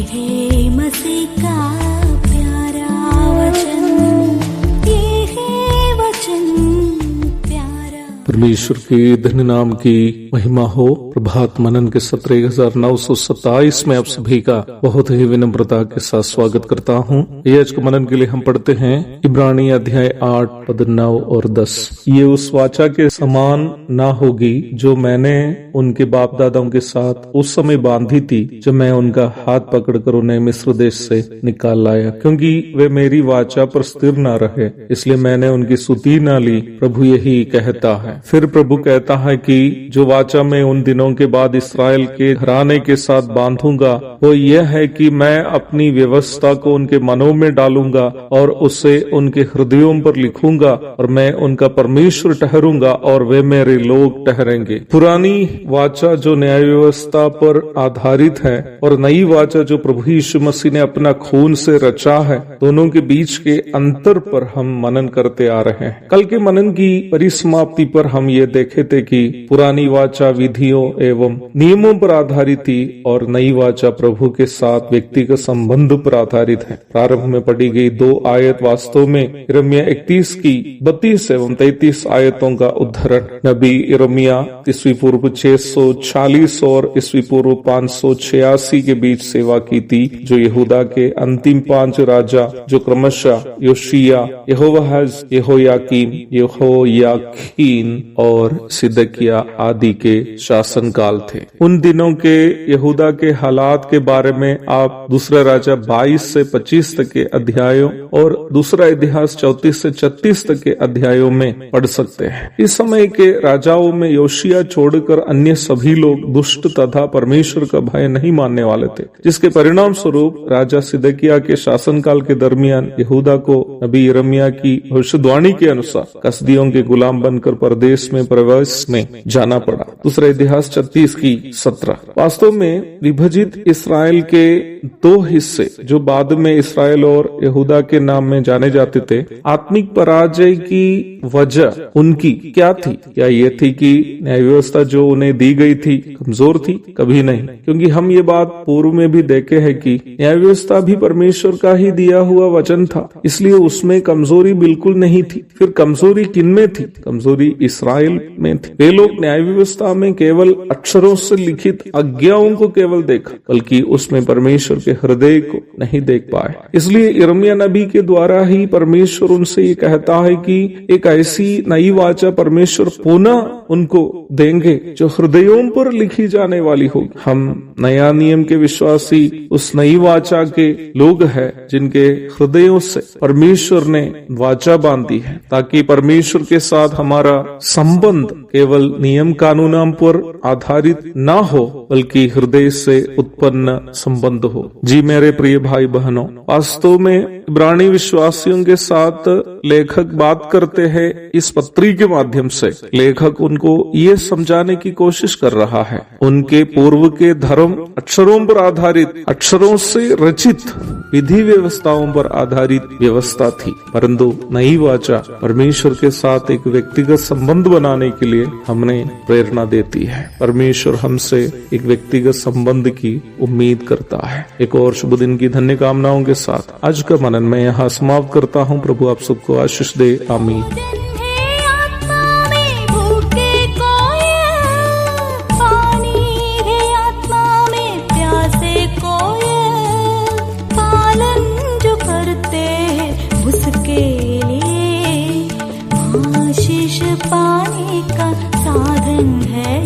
है मसीह का प्यारा वचन, ये है वचन प्यारा। परमेश्वर के धन्य नाम की महिमा हो। प्रभात मनन के सत्र 1927 में आप सभी का बहुत ही विनम्रता के साथ स्वागत करता हूँ। ये आज के मनन के लिए हम पढ़ते हैं इब्रानी अध्याय 8 पद 9 और 10। ये उस वाचा के समान ना होगी जो मैंने उनके बाप दादाओं के साथ उस समय बांधी थी जब मैं उनका हाथ पकड़कर उन्हें मिस्र देश से निकाल लाया, क्योंकि वे मेरी वाचा पर स्थिर न रहे, इसलिए मैंने उनकी सुधि न ली। प्रभु यही कहता है। फिर प्रभु कहता है कि जो वाचा मैं उन दिनों के बाद इस्राएल के घराने के साथ बांधूंगा वो यह है कि मैं अपनी व्यवस्था को उनके मनों में डालूंगा और उसे उनके हृदयों पर लिखूंगा, और मैं उनका परमेश्वर ठहरूंगा और वे मेरे लोग ठहरेंगे। पुरानी वाचा जो न्याय व्यवस्था पर आधारित है और नई वाचा जो प्रभु यीशु मसीह ने अपना खून से रचा है, दोनों के बीच के अंतर पर हम मनन करते आ रहे हैं। कल के मनन की परिसमाप्ति पर हम ये देखे थे कि पुरानी वाचा विधियों एवं नियमों पर आधारित थी और नई वाचा प्रभु के साथ व्यक्तिगत संबंध पर आधारित है। प्रारंभ में पढ़ी गई 2 आयत वास्तव में यिर्मयाह 31 की 32 एवं 33 आयतों का उद्धरण। नबी यिर्मयाह ईस्वी पूर्व 640 और ईस्वी पूर्व 586 के बीच सेवा की थी, जो यहूदा के अंतिम 5 राजा जो क्रमशः योशिया, यहोवाहाज, यहोयाकीम, यहोयाखीन और सिदकिया आदि के शासन काल थे। उन दिनों के यहूदा के हालात के बारे में आप दूसरा राजा 22 से 25 तक के अध्यायों और दूसरा इतिहास 34 से 36 तक के अध्यायों में पढ़ सकते हैं। इस समय के राजाओं में योशिया छोड़कर अन्य सभी लोग दुष्ट तथा परमेश्वर का भय नहीं मानने वाले थे, जिसके परिणाम स्वरूप राजा सिदकिया के शासनकाल के दरमियान यहूदा को नबी यिर्मयाह की भविष्यवाणी के अनुसार कसदियों के गुलाम बनकर परदेश में प्रवेश में जाना पड़ा। दूसरा इतिहास 36 की 17। वास्तव में विभाजित इस्राएल के 2 हिस्से जो बाद में इस्राएल और यहूदा के नाम में जाने जाते थे, आत्मिक पराजय की वजह उनकी क्या थी? क्या ये थी कि न्याय व्यवस्था जो उन्हें दी गई थी कमजोर थी? कभी नहीं, क्योंकि हम ये बात पूर्व में भी देखे हैं कि न्याय व्यवस्था भी परमेश्वर का ही दिया हुआ वचन था, इसलिए उसमें कमजोरी बिल्कुल नहीं थी। फिर कमजोरी किनमें थी? कमजोरी इस्राएल में थी। वे लोग न्याय व्यवस्था में केवल अक्षरों से लिखित आज्ञाओं को केवल देखा, बल्कि उसमें परमेश्वर के हृदय को नहीं देख पाए। इसलिए यिर्मयाह नबी के द्वारा ही परमेश्वर उनसे ये कहता है कि एक ऐसी नई वाचा परमेश्वर पुनः उनको देंगे जो हृदयों पर लिखी जाने वाली होगी। हम नया नियम के विश्वासी उस नई वाचा के लोग हैं जिनके हृदयों से परमेश्वर ने वाचा बांधी है, ताकि परमेश्वर के साथ हमारा संबंध केवल नियम कानूनों पर आधारित ना हो, बल्कि हृदय से उत्पन्न संबंध हो। जी मेरे प्रिय भाई बहनों, वास्तव में इब्रानी विश्वासियों के साथ लेखक बात करते हैं। इस पत्री के माध्यम से लेखक उनको ये समझाने की कोशिश कर रहा है, उनके पूर्व के धर्म अक्षरों पर आधारित, अक्षरों से रचित विधि व्यवस्थाओं पर आधारित व्यवस्था थी, परंतु नई वाचा परमेश्वर के साथ एक व्यक्तिगत संबंध बनाने के लिए हमें प्रेरणा देती है। परमेश्वर हमसे एक व्यक्तिगत संबंध की उम्मीद करता है। एक और शुभ दिन की धन्य कामनाओं के साथ आज का मनन मैं यहाँ समाप्त करता हूँ। प्रभु आप सबको आशीष दे। आमीन। आशीष पाने का साधन है।